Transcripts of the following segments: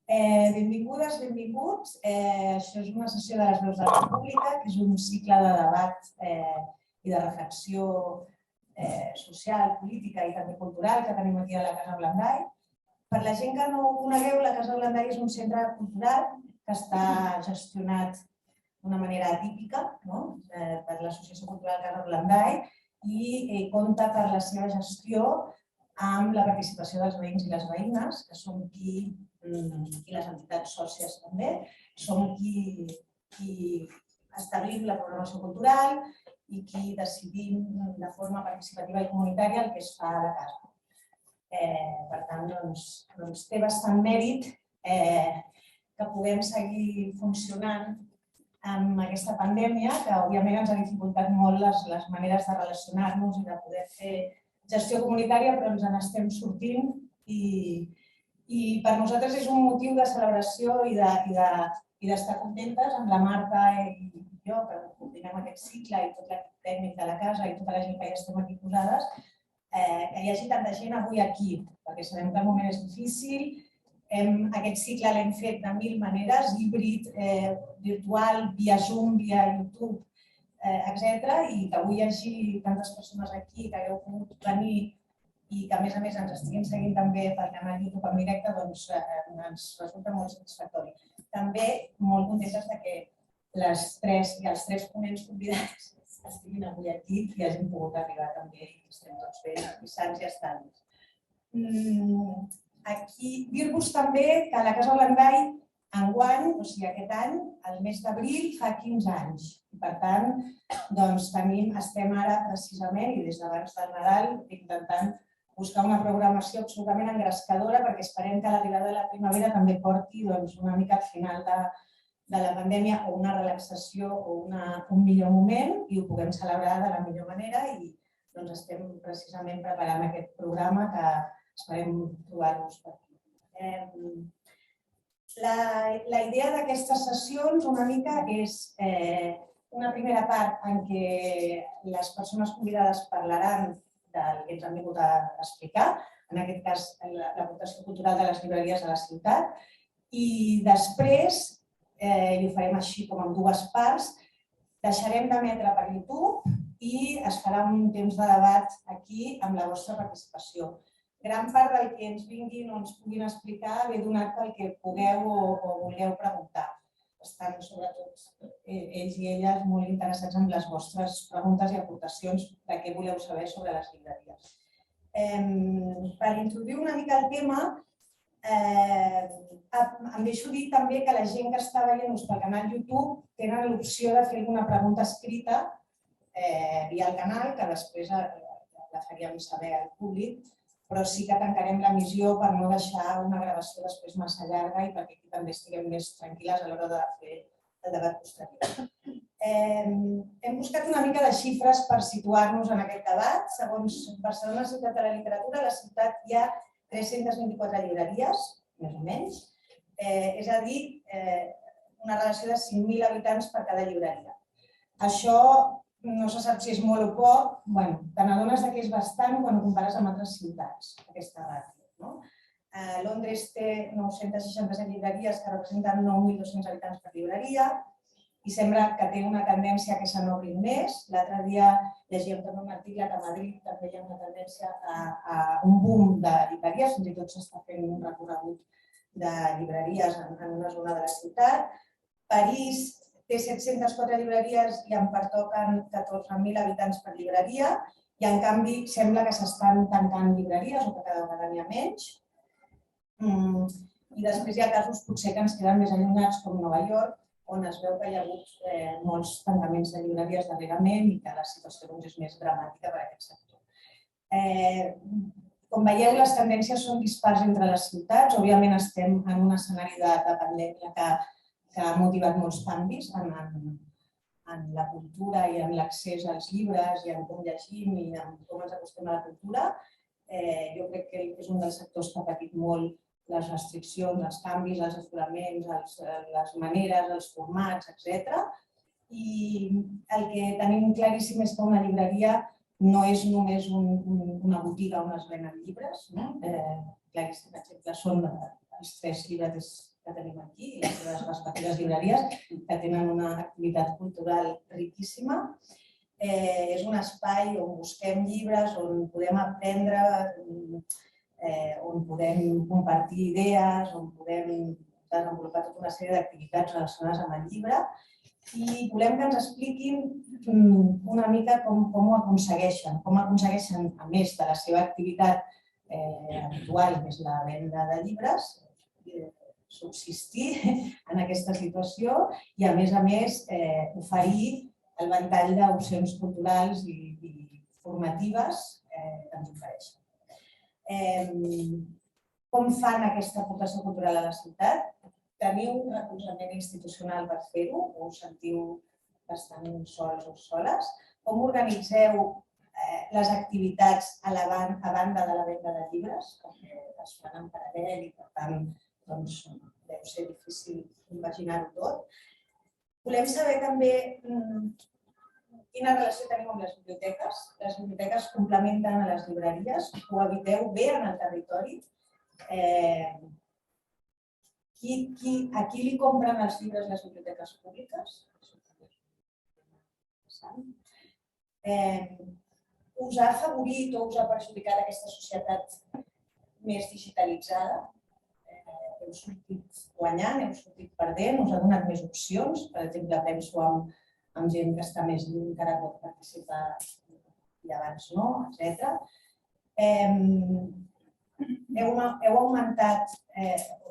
Benvingudes, benvinguts. Això és una sessió de les Veus de la República, que és un cicle de debat i de reflexió social, política i també cultural que tenim aquí a la Casa Blandall. Per la gent que no ho conegueu, la Casa Blandall és un centre cultural que està gestionat d'una manera atípica per l'Associació Cultural Casa Blandall i compta per la seva gestió amb la participació dels veïns i les veïnes, que som i les entitats sòcies també, som qui establim la programació cultural i qui decidim de forma participativa i comunitària el que es fa a la casa. Per tant, té bastant mèrit que puguem seguir funcionant amb aquesta pandèmia, que òbviament ens ha dificultat molt les maneres de relacionar-nos i de poder fer gestió comunitària, però ens n'estem sortint i per nosaltres és un motiu de celebració i d'estar contentes amb la Marta i jo, que continuem aquest cicle i tot l'equip tècnic de la casa i tota la gent que ja estem aquí posades, que hi hagi tanta gent avui aquí, perquè sabem que el moment és difícil. Aquest cicle l'hem fet de 1000 maneres, híbrid, virtual, via Zoom, via YouTube, etc. I que avui hi hagi tantes persones aquí que hagueu pogut venir i que, a més, ens estiguin seguint també per canal YouTube en directe, doncs ens resulta molt satisfactori. També molt contentes que els tres ponents convidats estiguin avui aquí i hagin pogut arribar també i estem tots bé, sants i estants. Aquí dir-vos també que la Casa Blandall enguany, o sigui aquest any, el mes d'abril, fa 15 anys. I per tant, estem ara precisament i des d'abans del Nadal intentant buscar una programació absolutament engrescadora perquè esperem que l'arribada de la primavera també porti una mica al final de la pandèmia o una relaxació o un millor moment i ho puguem celebrar de la millor manera i estem precisament preparant aquest programa que esperem trobar-vos per aquí. La idea d'aquestes sessions una mica és una primera part en què les persones convidades parlaran del que ens han vingut a explicar, en aquest cas l'aportació cultural de les llibreries de la ciutat, i després, i ho farem així com en dues parts, deixarem d'emetre per YouTube i es farà un temps de debat aquí amb la vostra participació. Gran part del que ens vinguin o ens puguin explicar ve donat pel que pugueu o vulgueu preguntar. Estan, sobretot, ells i elles molt interessats en les vostres preguntes i aportacions de què voleu saber sobre les llibreries. Per introduir una mica el tema, em deixo dir també que la gent que està veient-nos pel canal YouTube tenen l'opció de fer alguna pregunta escrita via el canal, que després la faríem saber al públic, però sí que tancarem l'emissió per no deixar una gravació després massa llarga i perquè aquí també estiguem més tranquil·les a l'hora de fer el debat posterior. Hem buscat una mica de xifres per situar-nos en aquest debat. Segons Barcelona, Ciutat de la Literatura, a la ciutat hi ha 324 llibreries, més o menys, és a dir, una relació de 5.000 habitants per cada llibreria. Això no se sap si és molt o poc, te n'adones que és bastant quan ho compares amb altres ciutats, aquesta ràtio. Londres té 967 llibreries que representen 9.200 habitants per llibreria i sembla que té una tendència que se n'obrin més. L'altre dia llegíem també un article que a Madrid també hi ha una tendència a un boom de llibreries, fins i tot s'està fent un recorregut de llibreries en una zona de la ciutat. París té 704 llibreries i en pertoquen 14.000 habitants per llibreria i, en canvi, sembla que s'estan tancant llibreries o que cada vegada n'hi ha menys. I després hi ha casos potser que ens queden més allunyats, com Nova York, on es veu que hi ha hagut molts tancaments de llibreries darrerament i que la situació és més dramàtica per a aquest sector. Com veieu, les tendències són dispars entre les ciutats. Òbviament, estem en un escenari de pandèmia que ha motivat molts canvis en la cultura i en l'accés als llibres i en com llegim i en com ens acostem a la cultura. Jo crec que és un dels sectors que ha patit molt les restriccions, els canvis, els aforaments, les maneres, els formats, etc. I el que tenim claríssim és que una llibreria no és només una botiga on es venen llibres. Claríssim exemple són els 3 llibreters que tenim aquí i les seves respectives llibreries, que tenen una activitat cultural riquíssima. És un espai on busquem llibres, on podem aprendre, on podem compartir idees, on podem desenvolupar tota una sèrie d'activitats relacionades amb el llibre i volem que ens expliquin una mica com ho aconsegueixen, a més de la seva activitat habitual, que és la venda de llibres, subsistir en aquesta situació i, a més, oferir el ventall d'opcions culturals i formatives que ens ofereixen. Com fan aquesta aportació cultural a la ciutat? Teniu un recolzament institucional per fer-ho? O us sentiu bastant sols o soles? Com organitzeu les activitats a banda de la venda de llibres? Perquè es fan en paral·lel i, per tant, deu ser difícil imaginar-ho tot. Volem saber també quina relació tenim amb les biblioteques. Les biblioteques complementen a les llibreries, cohabiteu bé en el territori. A qui li compren els llibres les biblioteques públiques? Us ha afavorit o us ha perjudicat aquesta societat més digitalitzada? Heu sortit guanyant, heu sortit perdent, us ha donat més opcions. Per exemple, penso en gent que està més lluny, que ara pot participar i abans no, etc. Heu augmentat,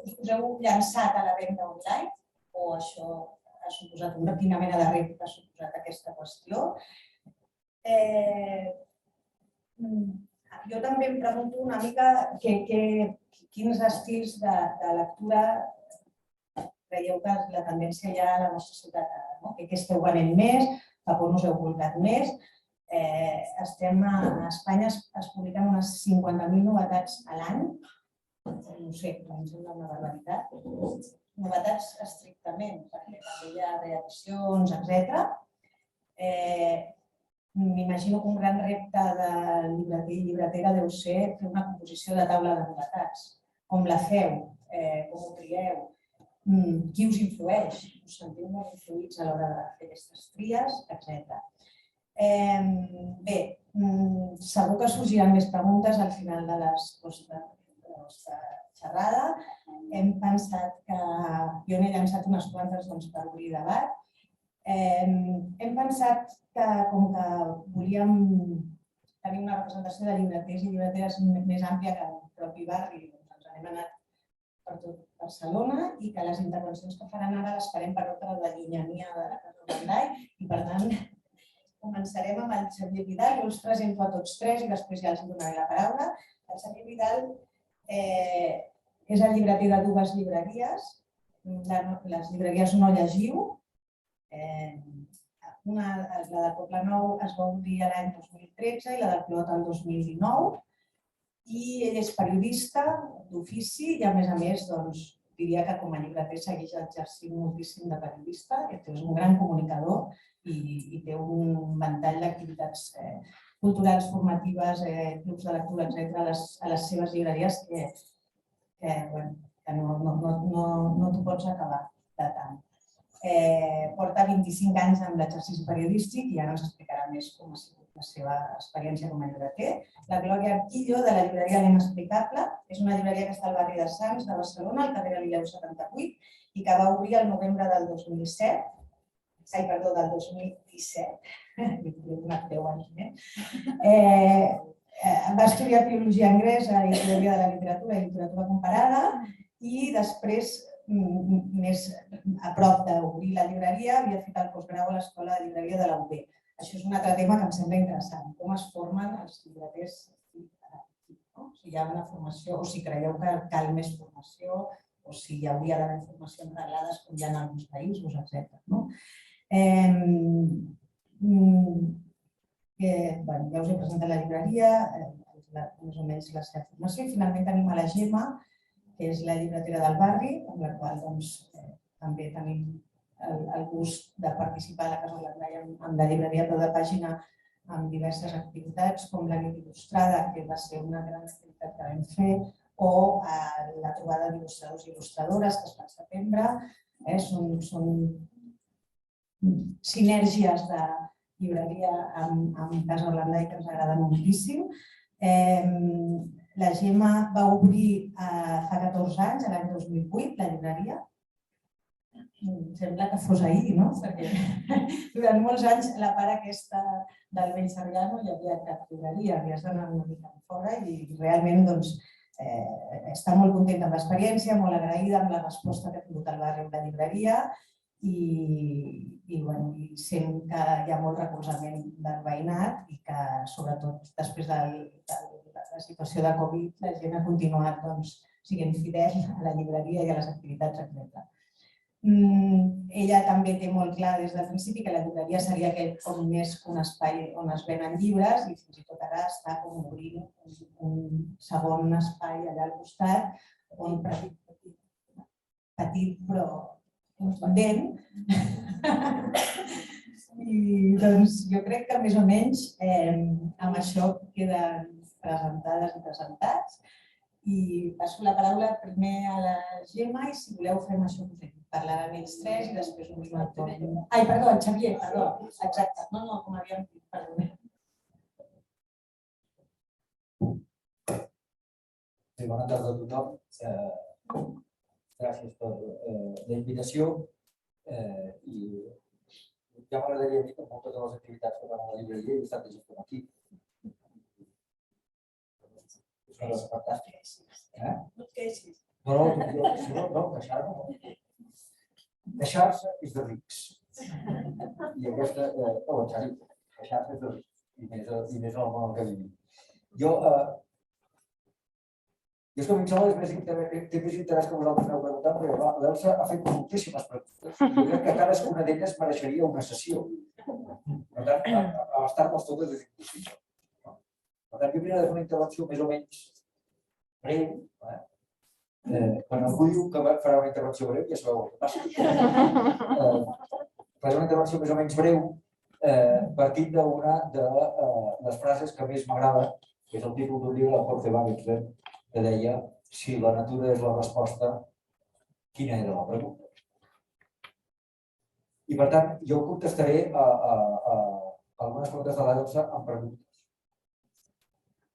us heu llançat a la venda online o això ha suposat quina mena de repte ha suposat aquesta qüestió? Jo també em pregunto una mica quins estils de lectura creieu que la tendència hi ha a la nostra ciutat ara. Què esteu venent més, cap on us heu volcat més. A Espanya es publiquen unes 50.000 novetats a l'any. No sé, em sembla una barbaritat. Novetats estrictament, perquè també hi ha reaccions, etc. M'imagino que un gran repte de llibreter i llibretera deu ser fer una composició de taula de novetats. Com la feu? Com ho trieu? Qui us influeix? Us sentiu molt influïts a l'hora de fer aquestes tries, etc. Bé, segur que sorgiran més preguntes al final de la nostra xerrada. Hem pensat que jo n'he llançat unes quantes per obrir debat. Hem pensat que, com que volíem tenir una representació de llibreters i llibreteres més àmplia que el propi barri, ens n'hem anat per tot Barcelona i que les intervencions que faran ara les farem per tota la llunyania de la Casa Vendall i, per tant, començarem amb el Xavier Vidal. Jo els presento a tots tres i després ja els donaré la paraula. El Xavier Vidal és el llibreter de dues llibreries, les llibreries No Llegiu. La del Poblenou es va obrir l'any 2013 i la del Clot el 2019. I ell és periodista d'ofici i, a més, diria que com a llibreter segueix exercint moltíssim de periodista. És un gran comunicador i té un ventall d'activitats culturals, formatives, clubs de lectura, etc. a les seves llibreries que no t'ho pots acabar de tant. Porta 25 anys amb l'exercici periodístic i ara ens explicarà més com ha sigut la seva experiència com a llibreter. La Glòria Arquillo, de la llibreria L'Inexplicable, és una llibreria que està al barri de Sants, de Barcelona, al carrer Galileu 78, i que va obrir el novembre del 2017. Del 2017. Va estudiar Filologia Anglesa i Teoria de la Literatura i Literatura Comparada i després, més a prop d'obrir la llibreria, havia fet el postgrau a l'Escola de Llibreria de la UB. Això és un altre tema que em sembla interessant, com es formen els llibreters. Si hi ha una formació, o si creieu que cal més formació, o si hi hauria d'haver formacions reglades com hi ha en alguns països, etc. Ja us he presentat la llibreria, més o menys la seva formació, i finalment tenim a la Gemma, que és la llibretera del barri, amb la qual també tenim el gust de participar a la Casa Vendall amb la llibreria a peu de pàgina amb diverses activitats, com la nit il·lustrada, que va ser una gran activitat que vam fer, o la trobada d'il·lustradors i il·lustradores que es fa al setembre. Són sinèrgies de llibreria amb Casa Orlandai que ens agrada moltíssim. La Gemma va obrir fa 14 anys, l'any 2008, la llibreria. Sembla que fos ahir, no? Perquè durant molts anys a la part aquesta del Vell Sarrià no hi havia cap llibreria, havies d'anar una mica fora i realment està molt contenta amb l'experiència, molt agraïda amb la resposta que ha tingut el barri amb la llibreria i sent que hi ha molt recolzament del veïnat i que sobretot després de la situació de Covid la gent ha continuat sent fidel a la llibreria i a les activitats, etc. Ella també té molt clar des del principi que la llibreria seria més un espai on es venen llibres i fins i tot ara està obrint un segon espai allà al costat on petit però ven. I jo crec que més o menys amb això queden presentades i presentats. I passo la paraula primer a la Gemma i si voleu fem això que fem. Parlaran ells tres i després us la torno. Ai, perdó, el Xavier, perdó. Exacte. No, com havíem dit, perdó. Bona tarda a tothom. Gràcies per la invitació. I ja m'agradaria dir que moltes de les activitats que fan a la llibreria he estat llegint aquí. Són les fantàstiques. No et queixis. No, queixar-se és de rics. I aquesta, queixar-se és de rics. I més en el món que vivim. Jo és que a mi em sembla que té més interès que vosaltres m'heu preguntat, perquè l'Elsa ha fet moltíssimes preguntes. Jo crec que cadascuna d'elles mereixeria una sessió. Per tant, abastar-les totes és impossible. Per tant, jo havia de fer una intervenció més o menys breu. Quan algú diu que farà una intervenció breu, ja sabeu el que passa. Faré una intervenció més o menys breu partint d'una de les frases que més m'agrada, que és el títol d'un llibre de Jorge Wagensberg, que deia si la natura és la resposta, quina era la pregunta? I per tant, jo contestaré a algunes preguntes de l'Elsa amb preguntes.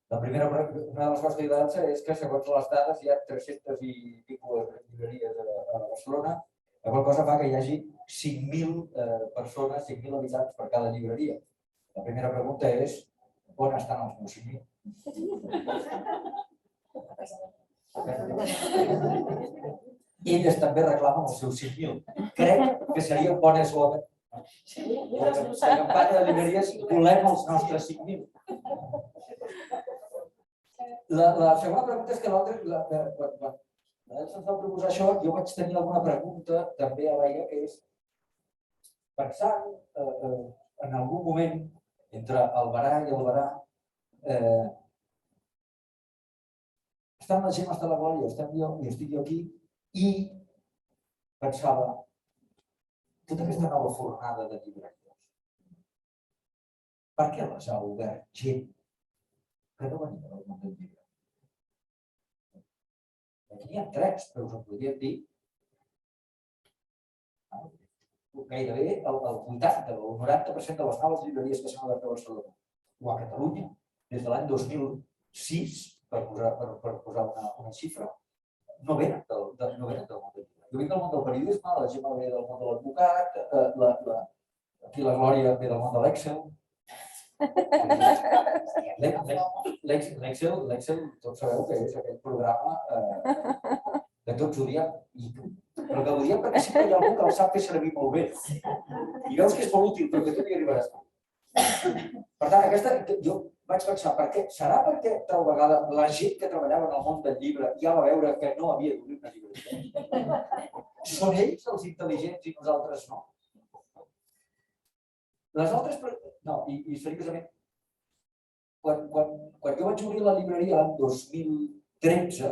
Una de les coses que diu l'Elsa és que, segons les dades, hi ha 300 i escaig llibreries a Barcelona, la qual cosa fa que hi hagi 5.000 persones, 5.000 habitants per cada llibreria. La primera pregunta és on estan els meus 5.000? Elles també reclamen els seus 5.000. Crec que seria un bon eslògan. La campanya de llibreries, volem els nostres 5.000. La segona pregunta és que quan se'ns va proposar això, jo vaig tenir alguna pregunta també a l'Aia, que és pensant en algun moment entre el Berà i el Berà, estan la Gemma, està la Glòria, estic jo aquí, i pensava tota aquesta nova fornada de llibreries. Per què les ha obert gent que no venia del món del llibre? N'hi ha 3, però us en podríem dir gairebé el 80 o el 90% de les noves llibreries que s'han obert a Barcelona o a Catalunya des de l'any 2006, per posar una xifra, no venen del món del llibre. Jo vinc del món del periodisme, la Gemma ve del món de l'advocat, aquí la Glòria ve del món de l'Excel. L'Excel, tots sabeu que és aquell programa que tots odiem, però que odiem perquè sempre hi ha algú que el sap fer servir molt bé. I veus que és molt útil, però que tu hi arribaràs. Per tant, jo vaig pensar, serà perquè tal vegada la gent que treballava en el món del llibre ja va veure que no havia d'obrir una llibreria? Són ells els intel·ligents i nosaltres no? Les altres... No, i seriosament, quan jo vaig obrir la llibreria l'any 2013,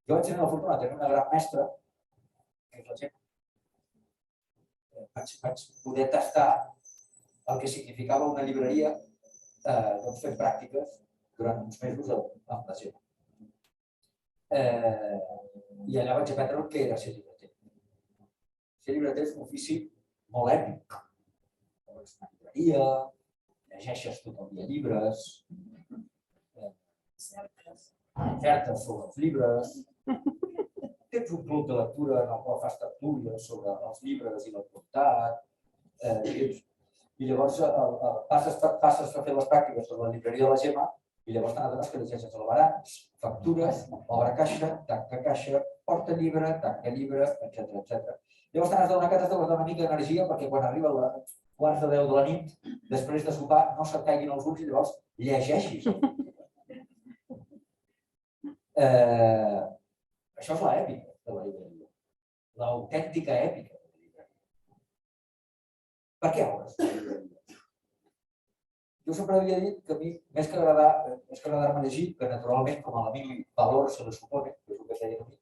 jo vaig tenir la fortuna de tenir una gran mestra, que és la Gemma. Vaig poder tastar el que significava una llibreria fent pràctiques durant uns mesos amb la Gemma. I allà vaig aprendre el que era ser llibreter. Ser llibreter és un ofici molt èpic. Vas a una llibreria, llegeixes tot el dia llibres, ofertes sobre els llibres, tens un club de lectura en el qual fas tertúlies sobre els llibres i l'actualitat, i llavors passes a fer les pràctiques de la llibreria de la Gemma i llavors t'adones que llegeixes albarans, factures, obre caixa, tanca caixa, porta llibre, tanca llibre, etc. Llavors t'adones que t'has de guardar una mica d'energia perquè quan arriba a les quarts de 10 de la nit, després de sopar, no se't caiguin els ulls i llavors llegeixis. Això és l'èpica de la llibreria, l'autèntica èpica de la llibreria. Per què obres la llibreria? Jo sempre havia dit que a mi, més que agradar-me llegir, que naturalment, com a l'amic valor se li supone, que és el que feia a mi,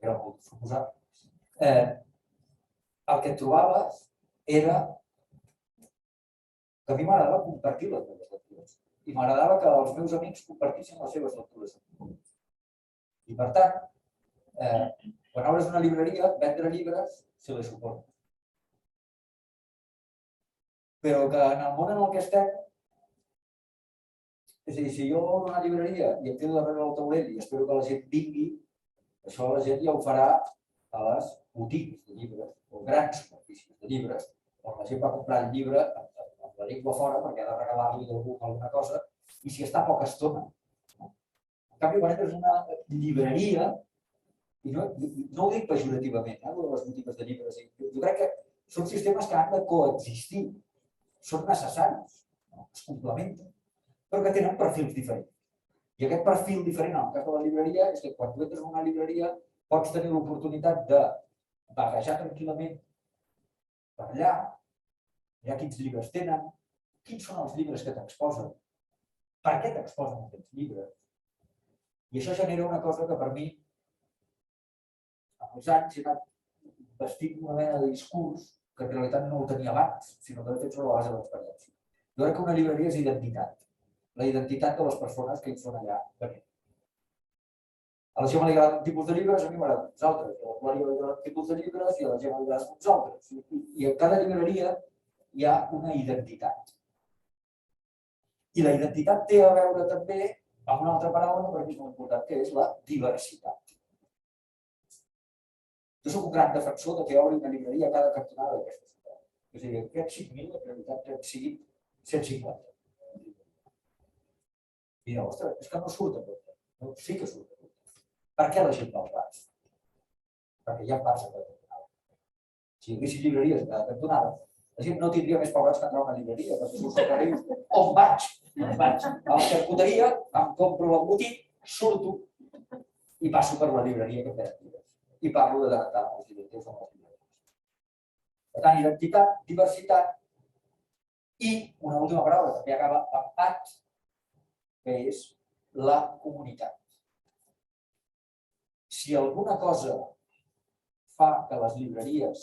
era molt suposar, el que trobaves era que a mi m'agradava compartir les meves lectures i m'agradava que els meus amics compartissin les seves lectures. I per tant, quan obres una llibreria, vendre llibres se li supone. Però que en el món en el que estem, és a dir, si jo obro una llibreria i em quedo darrere del taulell i espero que la gent vingui, això la gent ja ho farà a les botigues de llibres o grans superfícies de llibres, on la gent va comprar el llibre amb la llengua fora perquè ha de regalar-li alguna cosa i si està poca estona. En canvi, quan entres una llibreria, i no ho dic pejorativament, de les botigues de llibres, jo crec que són sistemes que han de coexistir, són necessaris, es complementen, però que tenen perfils diferents. I aquest perfil diferent, en el cas de la llibreria, és que quan tu entres en una llibreria pots tenir l'oportunitat de vaguejar tranquil·lament per allà, mirar quins llibres tenen, quins són els llibres que t'exposen, per què t'exposen aquests llibres. I això genera una cosa que per mi, amb els anys, he anat vestint una mena de discurs que en realitat no ho tenia abans, sinó que de fet sobre la base de l'experiència. Jo crec que una llibreria és identitat, la identitat de les persones que hi són allà venint. A la Gemma li agraden un tipus de llibres, a mi m'agraden uns altres, a la Glòria li agraden un tipus de llibres i a la Gemma li agraden uns altres. I en cada llibreria hi ha una identitat. I la identitat té a veure també amb una altra paraula per mi és molt important, que és la diversitat. Jo soc un gran defensor que obri una llibreria a cada cantonada d'aquesta ciutat. És a dir, aquests 5.000, la realitat que siguin 150. I diu, ostres, és que no surt a compte. No, sí que surt a compte. Per què la gent va als bars? Perquè hi ha bars a cada cantonada. Si hi haguessin llibreries a cada cantonada, la gent no tindria més pagats que entrar a una llibreria, perquè s'ho sorprèn, on vaig? A la xarcuteria, em compro l'embotit, surto i passo per la llibreria que fem llibres. I parlo de tractar els llibreters amb les llibreries. Per tant, identitat, diversitat i una última paraula que també acaba amb pat, que és la comunitat. Si alguna cosa fa que les llibreries,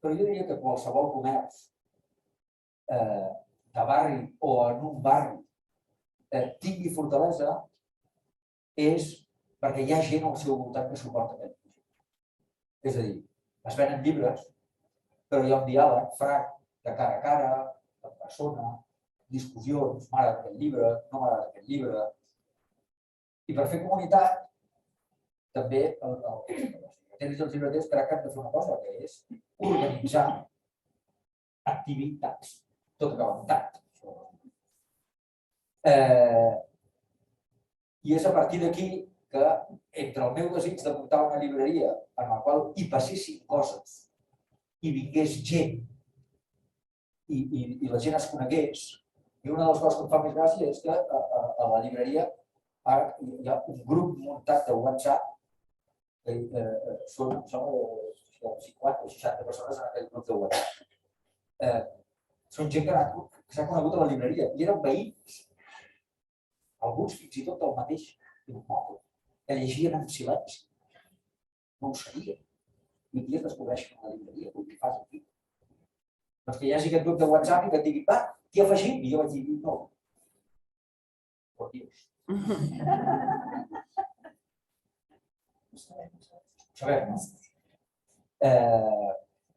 però jo diria que qualsevol comerç de barri o en un barri tingui fortalesa, és perquè hi ha gent al seu voltant que suporta aquest projecte. És a dir, es venen llibres, però hi ha un diàleg franc, de cara a cara, en persona, discussions, m'agrada aquest llibre, no m'agrada aquest llibre. I per fer comunitat, també els llibreters crec que han de fer una cosa, que és organitzar activitats, tot acaba amb tant. I és a partir d'aquí que entre el meu desig de muntar una llibreria en la qual hi passessin coses i vingués gent i la gent es conegués, i una de les coses que em fa més gràcia és que a la llibreria hi ha un grup muntat de WhatsApp que són 50 o 60 persones en aquell grup de WhatsApp. Són gent que s'ha conegut a la llibreria i eren veïns, alguns fins i tot del mateix immoble, que llegien en silenci. No ho sabien. I un dia es descobreixen a la llibreria, què fas aquí? Doncs que hi hagi aquest grup de WhatsApp i que et digui, va, t'hi afegim? I jo vaig dir, no. Por Dios. Sabem, no?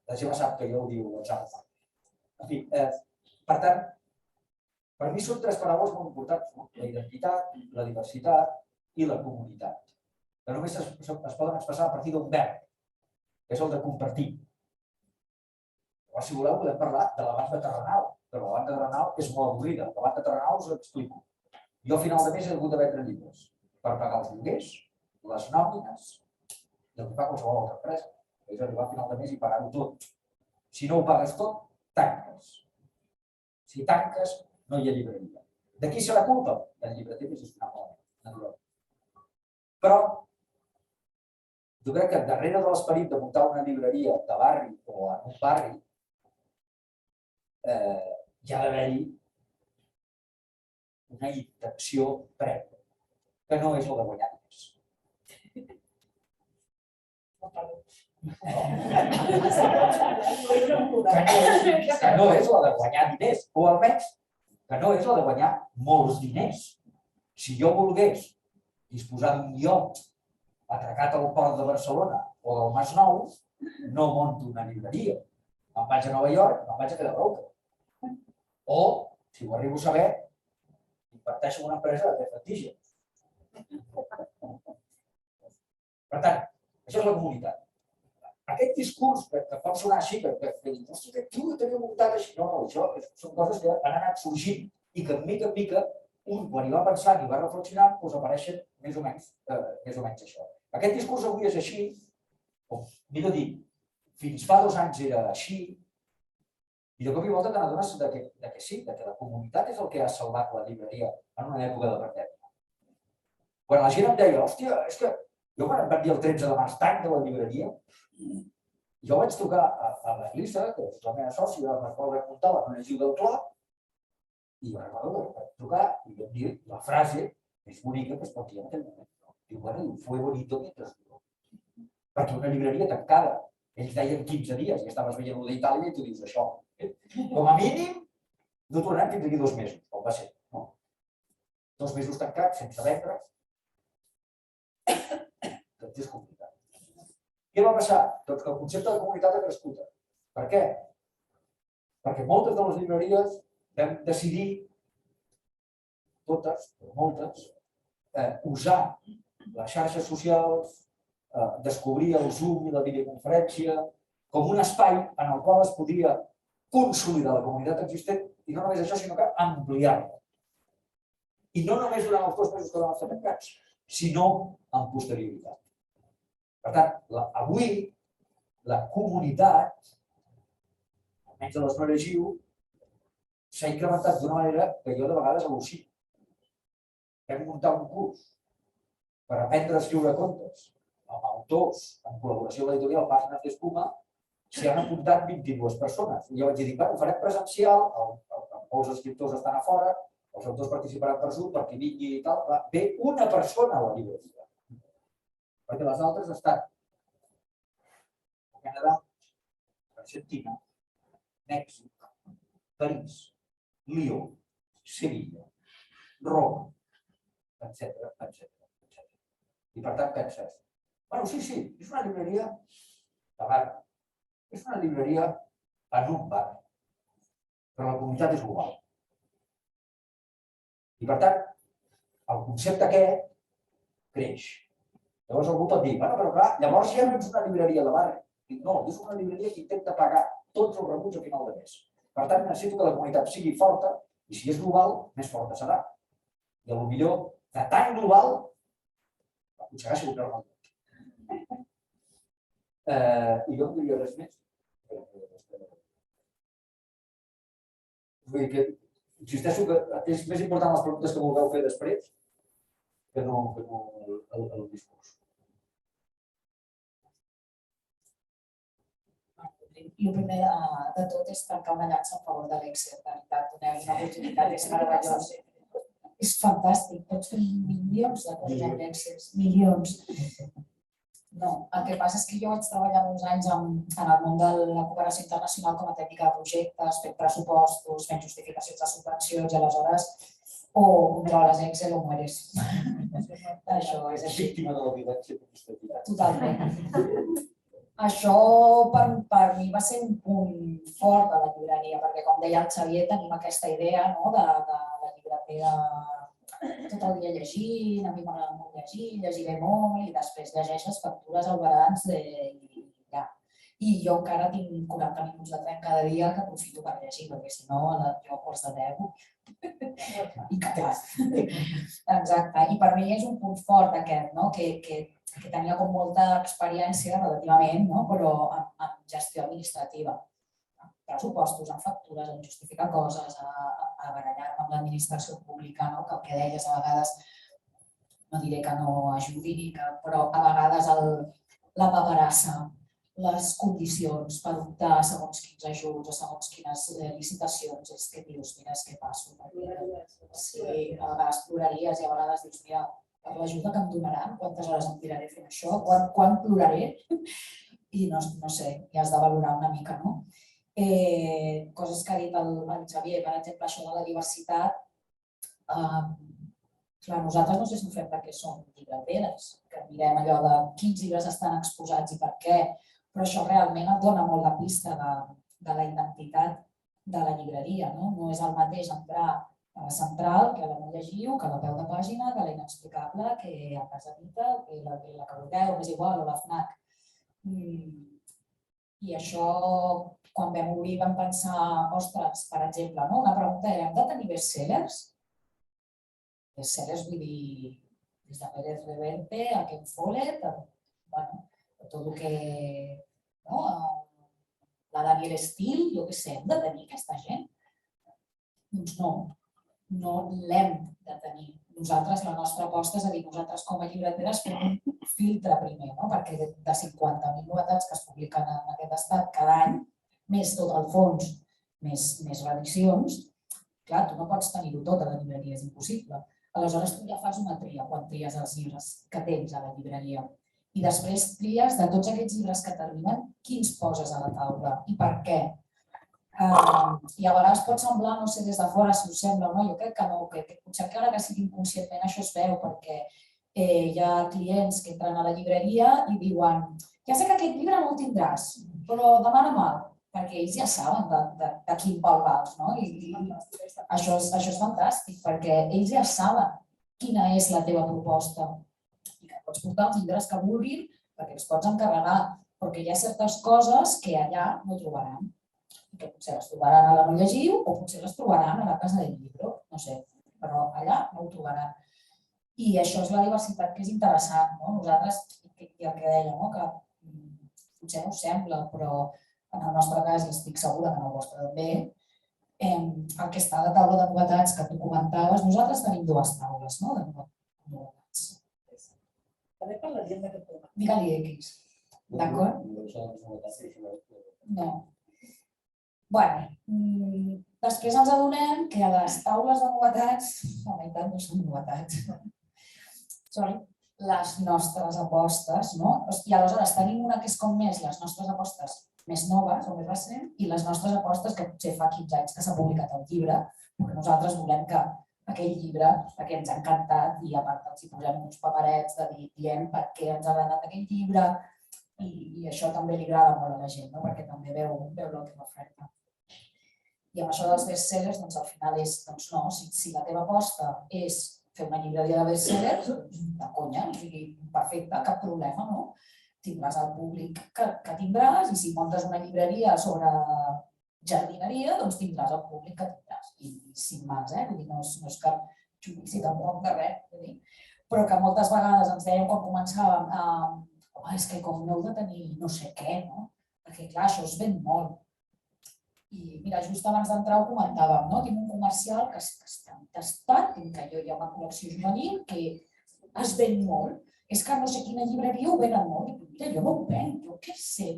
La Gemma sap que jo ho diu WhatsApp. En fi, per tant, per mi són tres paraules molt importants, no? La identitat, la diversitat i la comunitat, que només es poden expressar a partir d'un verb, que és el de compartir. Llavors, si voleu, podem parlar de la banda terrenal, però la banda terrenal és molt avorrida. La banda terrenal us l'explico. Jo a final de mes he hagut de vendre llibres per pagar els lloguers, les nòmines, i el que fa qualsevol altra empresa. És arribar a final de mes i pagar-ho tot. Si no ho pagues tot, tanques. Si tanques, no hi ha llibreria. De qui serà culpa? Del llibreter que gestionar malament, naturalment. Però jo crec que darrere de l'esperit de muntar una llibreria de barri o en un barri hi ha d'haver-hi una intenció prèvia, que no és la de guanyar diners. Que no és la de guanyar diners, o almenys que no és la de guanyar molts diners. Si jo volgués disposar d'un iot atracat al port de Barcelona o del Masnou, no monto una llibreria. Me'n vaig a Nova York, me'n vaig a quedar broker. O, si ho arribo a saber, inverteixo en una empresa de prestigi. Per tant, això és la comunitat. Aquest discurs que pot sonar així, que dius, que tu ho teniu muntat així, no, això són coses que han anat sorgint i que, mica en mica, un, quan hi va pensar i va reflexionar, doncs apareixen més o menys això. Aquest discurs avui és així, o millor dir, fins fa 2 anys era així, i de cop i volta te n'adones que sí, que la comunitat és el que ha salvat la llibreria en una època de pandèmia. Quan la gent em deia, hòstia, és que jo quan em van dir el 13 de març tanc de la llibreria, jo vaig trucar a l'Elisa, que és la meva sòcia, amb la qual vam muntar la Conexió del Clot, i jo recordo que vaig trucar i vam dir la frase més bonica que es pot dir en aquell moment. Diu, bueno, fue bonito mientras duró. Perquè una llibreria tancada, ells deien 15 dies i estaves veient una d'Itàlia i tu dius això. Com a mínim, no tornarem fins aquí 2 mesos, com va ser. 2 mesos tancats, sense vendre. Doncs és complicat. Què va passar? Doncs que el concepte de comunitat ha crescut. Per què? Perquè moltes de les llibreries vam decidir, totes, moltes, usar les xarxes socials, descobrir el Zoom i la videoconferència com un espai en el qual es podia consolidar la comunitat existent i no només això, sinó que ampliar-la. I no només durant els 2 mesos que vam estar tancats, sinó en posterioritat. Per tant, avui la comunitat, almenys de l'Escola Giu, s'ha incrementat d'una manera que jo de vegades al·lucino. Vam muntar un curs per aprendre a escriure contes amb autors en col·laboració amb l'editorial Pàgines d'Espuma, s'hi han apuntat 22 persones. I jo vaig dir, ho farem presencial, els escriptors estan a fora, els autors participaran per Zoom, perquè vingui i tal. Ve una persona a la llibreria, perquè les altres estan a Canadà, Argentina, Mèxic, París, Lió, Sevilla, Roma, etc. I per tant penses, bueno, sí, és una llibreria de barri, és una llibreria en un barri, però la comunitat és global. I per tant, el concepte aquest creix. Llavors algú pot dir, bueno, però clar, llavors ja no és una llibreria de barri. Dic, no, és una llibreria que intenta pagar tots els rebuts a final de mes. Per tant, necessito que la comunitat sigui forta i si és global, més forta serà. I potser de tan global, potser ha sigut normal. I jo no diria res més. Vull dir que insisteixo que és més important les preguntes que vulgueu fer després que no el discurs. El primer de tot és tancar una llança a favor de l'èxit. De veritat, donar una oportunitat és meravellós. És fantàstic. Pots fer milions de coses amb l'èxit. Milions. No, el que passa és que jo vaig treballar uns anys en el món de la cooperació internacional com a tècnica de projectes, fent pressupostos, fent justificacions de subvencions i aleshores o controles Excel o mueres. Això és així. Víctima de la violència administrativa. Totalment. Això per mi va ser un punt fort de la llibreria, perquè com deia el Xavier tenim aquesta idea de la llibreria tot el dia llegint, a mi m'agrada molt llegir, llegiré molt i després llegeixes factures al balanç i ja. I jo encara tinc 40 minuts de tren cada dia que aprofito per llegir, perquè si no jo a quarts de 10 i capat. Exacte. I per mi és un punt fort aquest, que tenia com molta experiència relativament, però en gestió administrativa. En pressupostos, en factures, en justificar coses, a barallar-me amb l'administració pública, que el que deies a vegades, no diré que no ajudi, però a vegades la paperassa, les condicions per optar a segons quins ajuts o segons quines licitacions, és que dius, mira, és que passo. Sí, a vegades ploraries i a vegades dius, mira, per l'ajuda que em donaran, quantes hores em tiraré fent això, quan ploraré, i no sé, ja has de valorar una mica, no? Coses que ha dit el Xavier, per exemple, això de la diversitat, clar, nosaltres no sé si ho fem perquè som llibreteres, que mirem allò de quins llibres estan exposats i per què, però això realment et dona molt la pista de la identitat de la llibreria, no? No és el mateix entrar a la central, que la no llegiu, que la peu de pàgina, que la inexplicable, que a casa dita, que la que vulgueu, és igual, o la FNAC. I això, quan vam obrir, vam pensar, ostres, per exemple, una pregunta era, hem de tenir bestsellers? Bestsellers vull dir, des de Pérez Reverte a Ken Follett, tot el que... La Daniel Steele, jo què sé, hem de tenir aquesta gent? Doncs no l'hem de tenir. Nosaltres, la nostra aposta, és a dir, nosaltres com a llibreteres fem un filtre primer, perquè de 50.000 novetats que es publiquen en aquest estat cada any, més tot el fons, més reedicions, clar, tu no pots tenir-ho tot a la llibreria, és impossible. Aleshores, tu ja fas una tria quan tries els llibres que tens a la llibreria. I després tries de tots aquests llibres que t'arriben, quins poses a la taula i per què. I a vegades pot semblar, no sé, des de fora si us sembla o no, jo crec que no, que potser que ara que sigui inconscientment això es veu perquè hi ha clients que entren a la llibreria i diuen ja sé que aquest llibre no el tindràs, però demana mal, perquè ells ja saben de quin pal vas, no? I això és fantàstic, perquè ells ja saben quina és la teva proposta i que pots portar els llibres que vulguin perquè els pots encarregar, perquè hi ha certes coses que allà no trobaran. Que potser les trobaran a la no llegiu o potser les trobaran a la casa del llibre, no sé, però allà no ho trobaran. I això és la diversitat que és interessant. Nosaltres, i el que deia, que potser no us sembla, però en el nostre cas, i estic segura que en el vostre també, el que està a la taula de novetats que tu comentaves, nosaltres tenim dues taules de novetats. També parlaríem d'aquest tema. Digue-li X, d'acord? No. Després ens adonem que a les taules de novetats, la meitat no són novetats, són les nostres apostes, i aleshores tenim una que és com més les nostres apostes més noves o més recents i les nostres apostes que potser fa 15 anys que s'ha publicat el llibre, perquè nosaltres volem que aquell llibre, que ens ha encantat, i a part els hi posem uns paperets de dient per què ens ha agradat aquell llibre, i això també li agrada molt a la gent, perquè també veu l'última oferta. I amb això dels bestsellers, al final és, no, si la teva aposta és fer una llibreria de bestsellers, de conya, o sigui, perfecte, cap problema, no? Tindràs el públic que tindràs i si muntes una llibreria sobre jardineria, doncs tindràs el públic que tindràs. I sin más, vull dir, no és que judici tampoc de res, però que moltes vegades ens deien quan començàvem és que com no heu de tenir no sé què, no? Perquè clar, això es ven molt. I mira, just abans d'entrar ho comentàvem, no? Tinc un comercial que està tastat, que jo hi ha una col·lecció juvenil que es ven molt. És que no sé quina llibreria ho venen molt. I mira, jo no ho venc, jo què sé.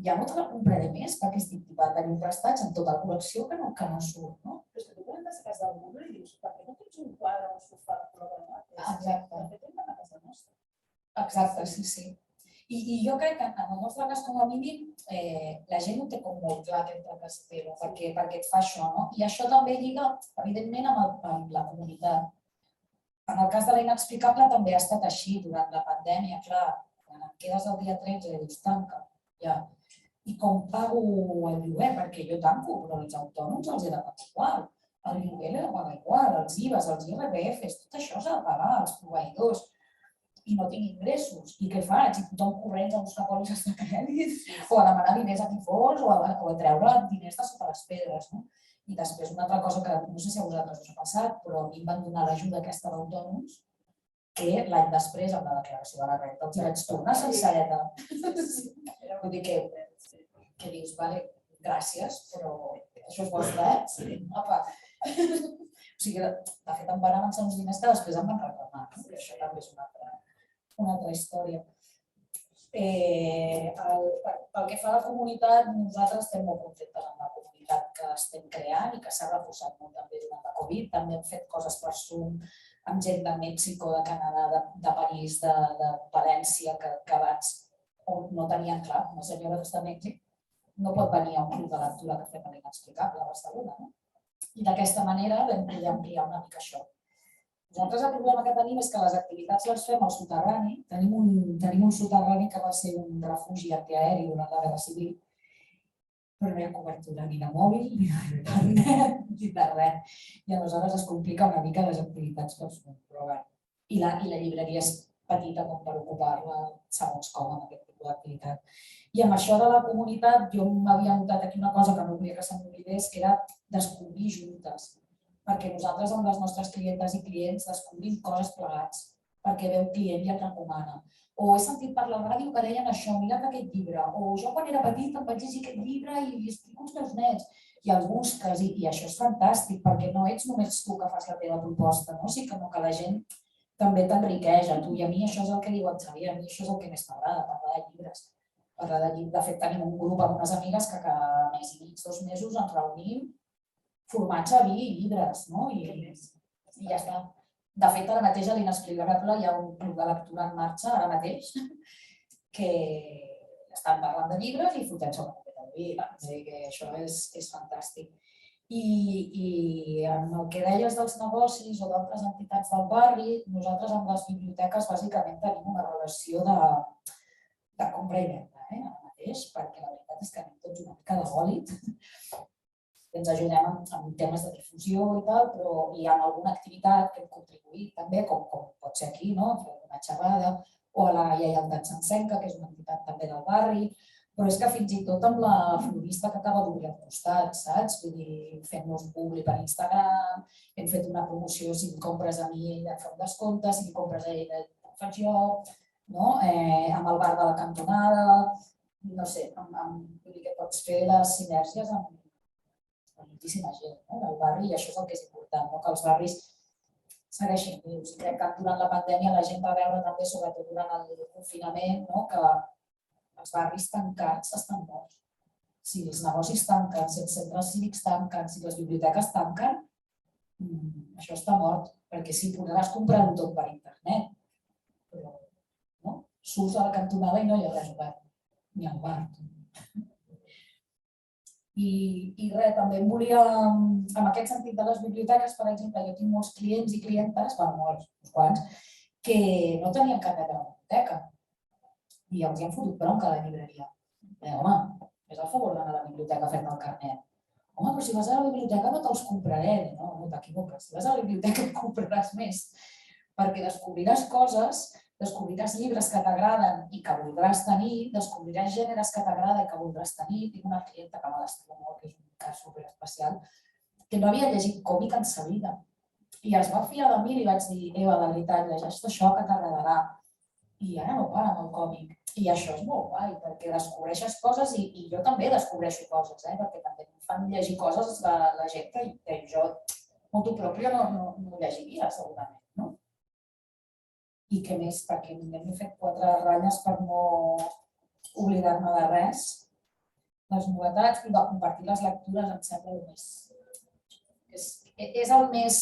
Ja no te la compraré més perquè estic tenint prestats en tota la col·lecció que no surt, no? Però és que tu comentes a casa del Google i dius, per què no tens un quadre o un sofà de color granat? Exacte. Per què tens a casa nostra? Exacte, sí. I jo crec que en el nostre cas, com a mínim, la gent ho té com molt clar dintre casa teva, perquè et fa això, no? I això també lliga, evidentment, amb la comunitat. En el cas de la inexplicable també ha estat així durant la pandèmia, clar, quan et quedes el dia 13 i dius tanca, ja. I com pago el lloguer? Perquè jo tanco, però els autònoms els he de pagar igual, el lloguer l'he de pagar igual, els IVAs, els IRPFs, tot això s'ha de pagar, els proveïdors, i no tinc ingressos. I què faig? I tothom corrents a buscar pòlisses de crèdit, o a demanar diners a qui fos, o a treure diners de sota les pedres, no? I després una altra cosa que no sé si a vosaltres us ha passat, però a mi em van donar l'ajuda aquesta d'autònoms, que l'any després, amb la declaració de la renta, els vaig tornar sencereta. Vull dir que dius, vale, gràcies, però això és vostre, Apa. O sigui, de fet, em van avançar uns diners que després em van reclamar. Això també és una altra història. Pel que fa a la comunitat, nosaltres estem molt contentes amb la comunitat que estem creant i que s'ha reforçat molt també durant la Covid. També hem fet coses per Zoom amb gent de Mèxic, de Canadà, de París, de València, que abans no tenien clar. Una senyora que està a Mèxic no pot venir a un club de lectura que fem a l'Inexplicable a Barcelona. I d'aquesta manera vam poder ampliar una mica això. Nosaltres el problema que tenim és que les activitats les fem al soterrani. Tenim un soterrani que va ser un refugi antiaeri durant la Guerra Civil, però no hi ha cobertura ni de mòbil, ni d'internet, ni de res. I aleshores es complica una mica les activitats que es fan. I la llibreria és petita com per ocupar-la segons com amb aquest tipus d'activitat. I amb això de la comunitat jo m'havia notat aquí una cosa que no volia que se m'oblidés, que era descobrir juntes. Perquè nosaltres amb les nostres clientes i clients descobrim coses plegats, perquè veu client i et recomana. O he sentit per la ràdio que deien això, mira't aquest llibre. O jo quan era petit em vaig llegir aquest llibre i li explico als meus nets. I el busques, i això és fantàstic, perquè no ets només tu que fas la teva proposta, sinó que la gent també t'enriqueix a tu. I a mi això és el que diu el Xavier, a mi això és el que més m'agrada, parlar de llibres. De fet, tenim un grup amb unes amigues que cada mes i mig, 2 mesos ens reunim formats a vi i llibres, i ja està. De fet, ara mateix a l'Inexplicable hi ha un club de lectura en marxa, ara mateix, que estan parlant de llibres i fotent-se una miqueta de vi. És a dir, que això és fantàstic. I en el que deies dels negocis o d'altres entitats del barri, nosaltres amb les biblioteques bàsicament tenim una relació de compra i venda, ara mateix, perquè la veritat és que anem tots una mica de bòlit. Ens ajudem en temes de difusió i tal, però hi ha alguna activitat que hem contribuït també, com pot ser aquí, fer una xerrada, o a la Lleialtat Sencenca, que és una entitat també del barri, però és que fins i tot amb la florista que acaba d'obrir al costat, saps? Vull dir, fent-nos publi per Instagram, hem fet una promoció, si em compres a mi ella et fa un descompte, si em compres a ella et faig jo, amb el bar de la cantonada, no sé, vull dir que pots fer les sinergies amb moltíssima gent del barri i això és el que és important, que els barris segueixin vius. Crec que durant la pandèmia la gent va veure també, sobretot durant el confinament, que els barris tancats estan morts. Si els negocis tanquen, si els centres cívics tanquen, si les biblioteques tanquen, això està mort, perquè sí, podràs comprar-ho tot per internet, però surts a la cantonada i no hi ha res obert, ni al bar. I res, també em volia, en aquest sentit de les biblioteques, per exemple, jo tinc molts clients i clientes, molts, uns quants, que no tenien carnet de la biblioteca i els hi han fotut bronca a la llibreria. Home, fes el favor d'anar a la biblioteca a fer-te el carnet. Home, però si vas a la biblioteca no te'ls compraré. No t'equivoques, si vas a la biblioteca et compraràs més, perquè descobriràs coses, descobriràs llibres que t'agraden i que voldràs tenir, descobriràs gèneres que t'agrada i que voldràs tenir. Tinc una clienta que me l'estima molt, que és un cas superespecial, que no havia llegit còmic en sa vida. I es va fiar de mi i li vaig dir, Eva, de veritat, llegeix això que t'agradarà. I ara no para amb el còmic. I això és molt guai, perquè descobreixes coses i jo també descobreixo coses, perquè també em fan llegir coses de la gent que jo, motu pròpia, no llegiria, segurament. I què més, perquè m'he fet 4 ratlles per no oblidar-me de res. Les novetats i de compartir les lectures em sembla el més... És el més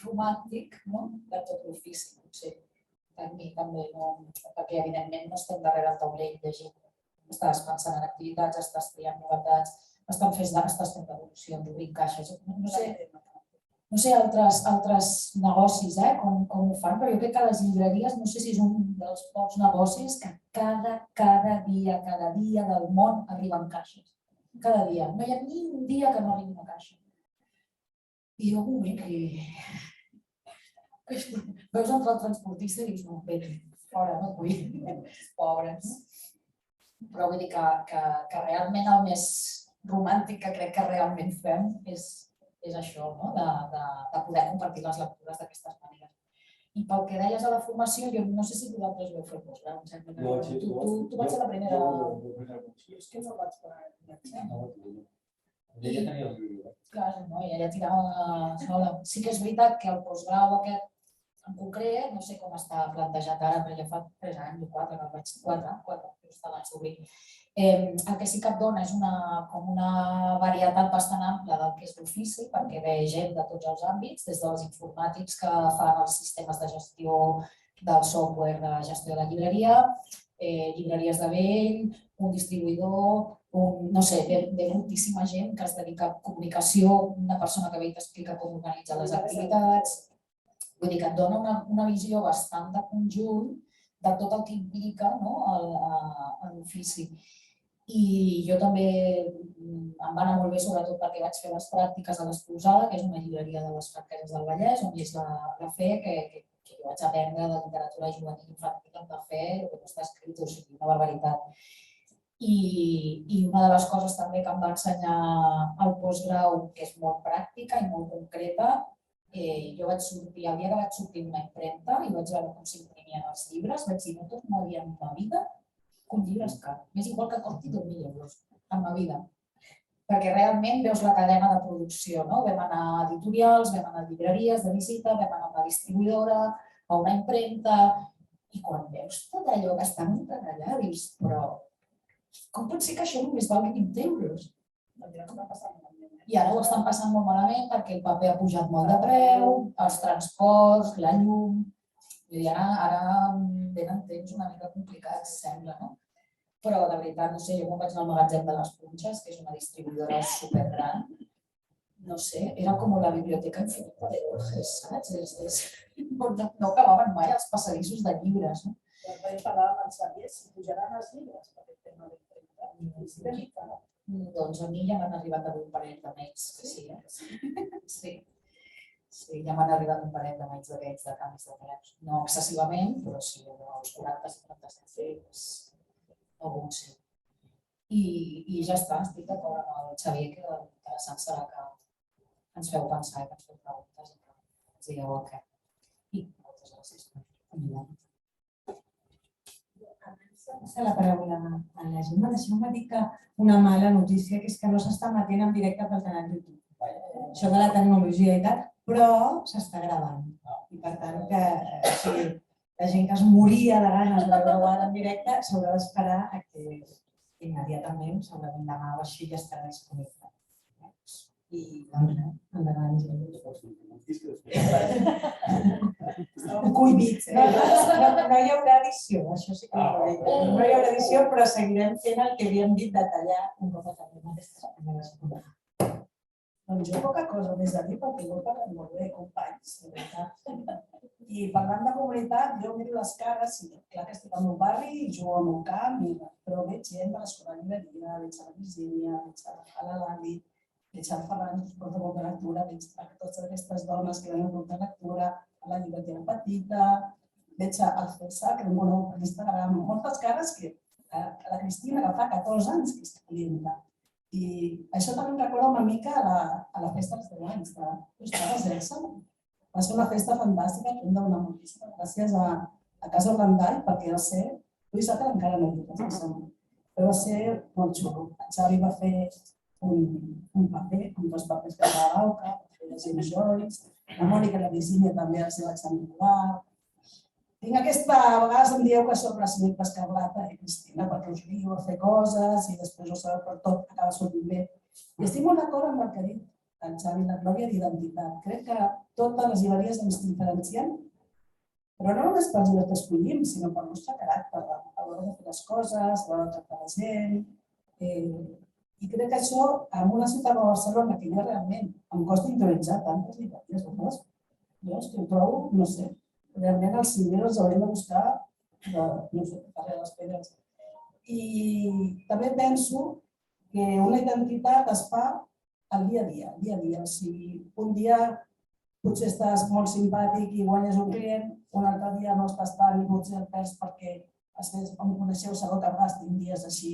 romàntic de tot l'ofici, potser. també no, perquè evidentment no estem darrere el taulell llegint. Estàs pensant en activitats, estàs triant novetats, estàs fent evolucions, obrint caixes. No sé altres negocis com ho fan, però jo crec que les llibreries, no sé si és un dels pocs negocis que cada dia del món arriben caixes. Cada dia. No hi ha ni un dia que no arribi una caixa. I jo m'ho veig que... Veus entrar el transportista i dius, no, bé, fora, no vull. Pobres. Però vull dir que realment el més romàntic que crec que realment fem és això, no? De poder compartir les lectures d'aquestes maneres. I pel que deies a la formació, jo no sé si vosaltres ho heu fet postgrau. Tu vaig ser la primera... És que no vaig poder viatjar. Ella tenia el llibre. Clar, no, i ella tirava sola. Sí que és veritat que el postgrau aquest en concret, no sé com està plantejat ara, però ja fa 3 anys o 4 que el vaig... 4, just abans d'obrir. El que sí que et dona és com una varietat bastant ampla del que és l'ofici, perquè ve gent de tots els àmbits, des dels informàtics que fan els sistemes de gestió del software de gestió de la llibreria, llibreries de vell, un distribuïdor, no sé, ve moltíssima gent que es dedica a comunicació, una persona que ve i t'explica com organitzar les activitats. Vull dir que et dona una visió bastant de conjunt de tot el que implica l'ofici. I jo també em va anar molt bé, sobretot perquè vaig fer les pràctiques a l'Espolsada, que és una llibreria de les Franqueses del Vallès, on és la fe, que jo vaig aprendre de literatura juvenil infantil en cafè, el que no està escrit, o sigui, una barbaritat. I una de les coses també que em va ensenyar el postgrau, que és molt pràctica i molt concreta, jo vaig sortir, el dia que vaig sortir d'una impremta i vaig veure com s'imprimien els llibres, vaig dir, no tornaria en ma vida que un llibre és car. M'és igual que costi 2.000 euros en ma vida. Perquè realment veus la cadena de producció, no? Vam anar a editorials, vam anar a llibreries de visita, vam anar a una distribuïdora, a una impremta, i quan veus tot allò que està muntat allà, dius, però com pot ser que això només valgui 20 euros? I ara ho estan passant molt malament perquè el paper ha pujat molt de preu, els transports, la llum... I ara venen temps una mica complicats, sembla, no? Però de veritat, no sé, jo quan vaig anar al magatzem de les Punxes, que és una distribuïdora supergran, no sé, era com la biblioteca infinita de Borges, saps? No acabaven mai els passadissos de llibres, no? Vam parlar amb els Xavier si pujaran els llibres per aquest tema d'impremta. Doncs a mi ja m'han arribat un parell de mails, sí. Sí, ja m'han arribat un parell de mails d'aquests de canvis de preus. No excessivament, però sí, els 40-50 cents, alguns sí. I ja està, estic d'acord amb el Xavier, que l'interessant serà que ens feu pensar i que ens feu preguntes i que ens digueu el què. I moltes gràcies per convidar-me. Abans de la paraula a la Gemma, deixeu-me dir que una mala notícia que és que no s'està emetent en directe pel canal YouTube. Això de la tecnologia i tal, però s'està gravant. I per tant, que la gent que es moria de ganes de veure en directe s'haurà d'esperar a que immediatament, segurament demà o així, ja estarà disponible. I doncs, endavant, gent. Cuidits. No hi haurà edició, això sí que no hi haurà edició, però seguirem fent el que havíem dit de tallar un cop acabem aquestes primeres coses. Doncs jo poca cosa més a dir perquè ho he parlat molt bé, companys, de veritat. I parlant de comunitat, jo miro les cares, i clar que estic al meu barri, jugo al meu camp, però veig gent de l'escola llibreria, veig a la Virgínia, veig a la Lali, veig al Ferran, que us porta molta lectura, veig a totes aquestes dones que venen molta lectura, a la llibreria petita, veig al César, que em conec per Instagram, moltes cares que a la Cristina, que fa 14 anys que està clienta. I això també em recorda una mica a la festa dels 10 anys de Costades d'Elsa. Va ser una festa fantàstica que hem de donar moltíssimes gràcies a Casa Orlandall, perquè va ser, vull saber encara no hi però va ser molt xulo. En Xavi va fer un paper, com 2 papers que va a l'Auca, la Gemma Joyce, la Mònica i la Virgínia també el seu exemplar. Tinc aquesta, a vegades em dieu que soc la Simita Escarlata i Cristina, perquè us diu a fer coses i després ho sabeu per tot, acaba sortint bé. I estic molt d'acord amb el que ha dit el Xavi, la glòria d'identitat. Crec que totes les llibreries ens diferenciem Però no només pels llibres que escollim, sinó pel nostre caràcter, a l'hora de fer les coses, a l'hora de tractar la gent. I crec que això, en una ciutat com Barcelona, que jo realment em costa interioritzar tantes llibreries, jo és que ho trobo, no sé, realment els cineros haurem de buscar, no sé, darrere les pedres. I també penso que una identitat es fa al dia a dia. O sigui, un dia potser estàs molt simpàtic i guanyes un client, un altre dia no estàs tant i potser el perds perquè em coneixeu segur que vas tinc dies així,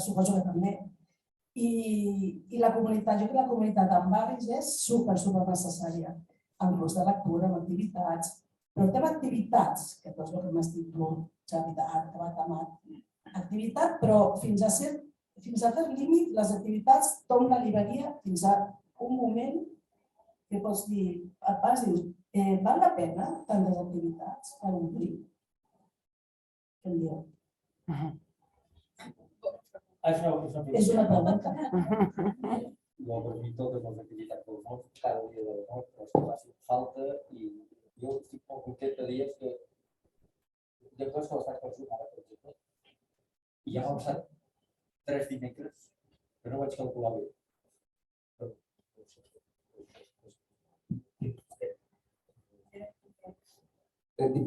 suposo que també. I la comunitat, jo crec que la comunitat en barris és super necessària, en grups de lectura, en activitats, però té activitats, que és el que m'estic tu, Xavi, activitat, però fins a cert límit, les activitats tom la llibreria fins a un moment que pots dir, et vas i dius, val la pena tantes activitats per omplir? Què em dieu? És una pregunta. Jo, per mi, totes les activitats del món, cada dia del món, però que facin falta i jo estic molt content de dir que hi ha coses que les faig per Zoom ara, per exemple, i ja m'ha passat 3 dimecres que no vaig calcular bé.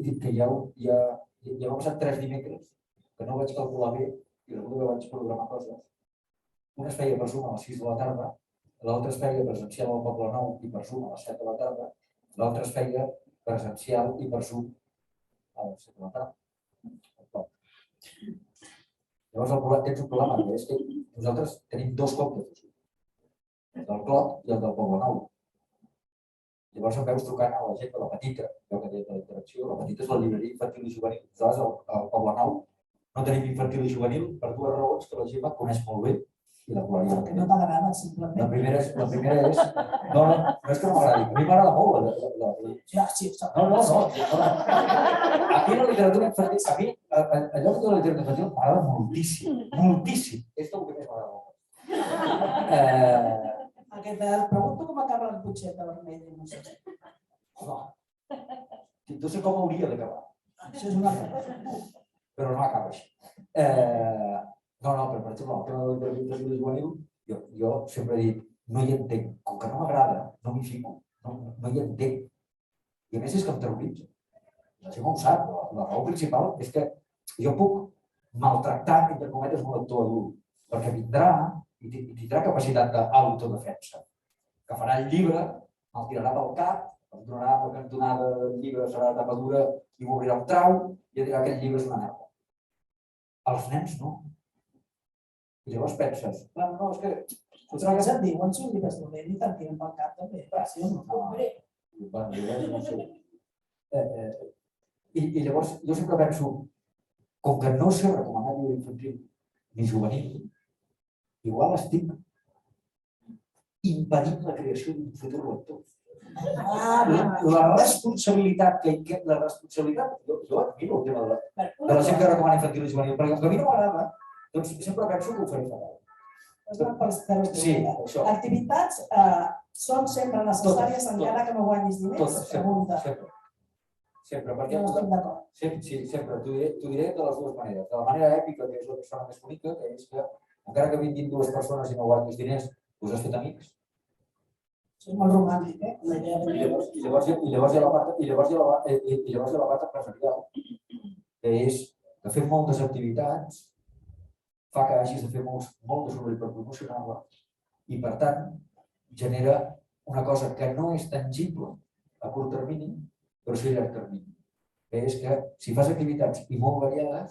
Dic que ja m'ha passat 3 dimecres que no vaig calcular bé i resulta que vaig programar coses. Una es feia per Zoom a les 6 de la tarda, l'altra es feia presencial al Poble Nou i per Zoom a les 7 de la tarda, l'altra es feia presencial i per Zoom a les 7 de la tarda. Llavors tens un problema, que és que nosaltres tenim 2 comptes de Zoom, el del Clot i el del Poble Nou. Llavors em veus trucant a la gent de la Petita, allò que deia de la interacció, la Petita és la llibreria infantil i juvenil. Nosaltres al Poble Nou no tenim infantil i juvenil per 2 raons que la gent la coneix molt bé i la col·laria. Que no t'agrada, simplement. La primera és... No és que no m'agradi, a mi m'agrada molt. Ja, sí, No. A mi la literatura infantil, a mi allò que diu la literatura infantil m'agrada moltíssim, moltíssim. És el que més m'agrada. Et pregunto com acaba la cotxeta vermella, no sé. No sé com hauria d'acabar. Això és una cosa. Però no acaba així. No, però per exemple, el tema de la literatura juvenil, jo sempre he dit, no hi entenc. Com que no m'agrada, no m'hi fico. No hi entenc. I a més és que em terroritza. La gent ho sap, però la raó principal és que jo puc maltractar, entre cometes, un lector adult, perquè vindrà i tindrà capacitat d'autodefensa. Que farà el llibre, el tirarà pel cap, em donarà la cantonada del llibre, serà de tapa dura i m'obrirà un trau i dirà que el llibre és una merda. Els nens no. I llavors penses, no, és que... Potser que se't diuen si un llibre és dolent i te'n tiren pel cap també. Sí, no sé. I llavors jo sempre penso, com que no sé recomanar llibre infantil ni juvenil, igual estic impedint la creació d'un futur lector. La responsabilitat jo admiro el tema de la gent que recomana infantil i juvenil, perquè a mi no m'agrada, doncs sempre penso que ho faré fatal. Sí, això. Activitats són sempre necessàries encara que no guanyis diners? Pregunta. Sempre, perquè... No estic d'acord. Sí, sempre. T'ho diré de les dues maneres. De la manera èpica, que és la persona més bonica, que és que encara que vinguin 2 persones i no guanyis diners, us has fet amics. Això és molt romàntic, eh? I llavors hi ha la part empresarial, que és que fer moltes activitats fa que hagis de fer molt de soroll per promocionar-la i, per tant, genera una cosa que no és tangible a curt termini, però sí a llarg termini. Que és que si fas activitats i molt variades,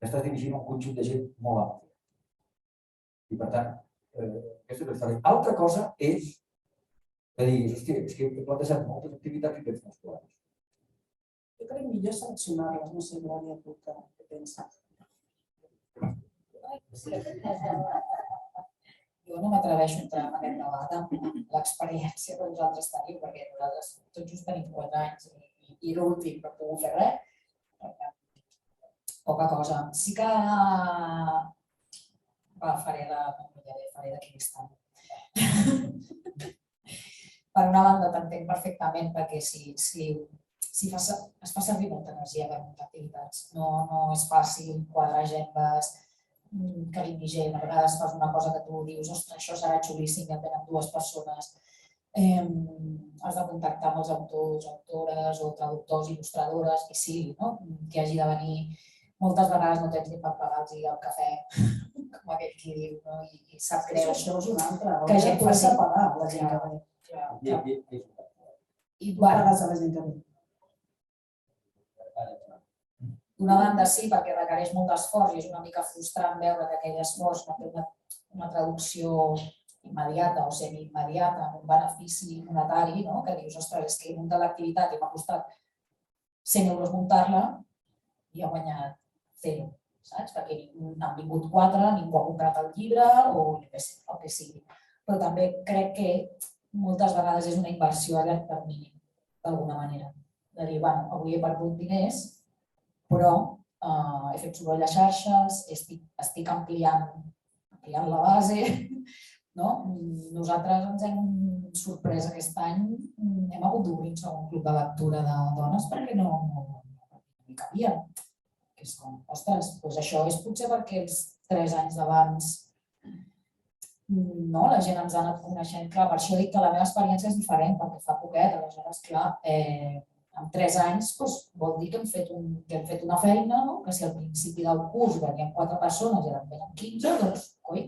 estàs dirigint un conjunt de gent molt ampli. I, per tant, aquesta és la història. Altra cosa és que diguis, hòstia, és que he plantejat moltes activitats i tens molts problemes. Jo crec millor seleccionar-les, no sé, Glòria, tu què penses? Jo no m'atreveixo a entrar en aquest debat amb l'experiència que vosaltres teniu, perquè nosaltres tot just tenim 4 anys i l'últim no puc fer res. Poca cosa. Sí que faré de cristal. Per una banda t'entenc perfectament perquè si es fa servir molta energia per muntar activitats. No és fàcil quadrar agendes, que vingui gent. A vegades fas una cosa que tu dius, ostres, això serà xulíssim, i et venen 2 persones. Has de contactar amb els autors, autores o traductors, il·lustradores, i sí, que hagi de venir. Moltes vegades no tens ni per pagar-los el cafè, com aquell qui diu, i sap greu. Això és una altra, que gent faci pagar la gent que ve. I pagues a la gent que ve. D'una banda sí, perquè requereix molt d'esforç i és una mica frustrant veure que aquell esforç no té una traducció immediata o semi-immediata amb un benefici monetari, que dius, ostres, és que he muntat l'activitat i m'ha costat 100 euros muntar-la i he guanyat 0, saps? Perquè n'han vingut 4, ningú ha comprat el llibre o el que sigui. Però també crec que moltes vegades és una inversió a llarg termini, d'alguna manera. De dir, bueno, avui he perdut diners, però he fet soroll a xarxes, estic ampliant la base. Nosaltres ens hem sorprès aquest any, hem hagut d'obrir un segon club de lectura de dones perquè no hi cabia. Que és com, ostres, doncs això és potser perquè els 3 anys d'abans la gent ens ha anat coneixent. Clar, per això dic que la meva experiència és diferent, perquè fa poquet, aleshores, clar, en 3 anys vol dir que hem fet una feina, que si al principi del curs venien 4 persones i ara en venen 15, doncs, coi,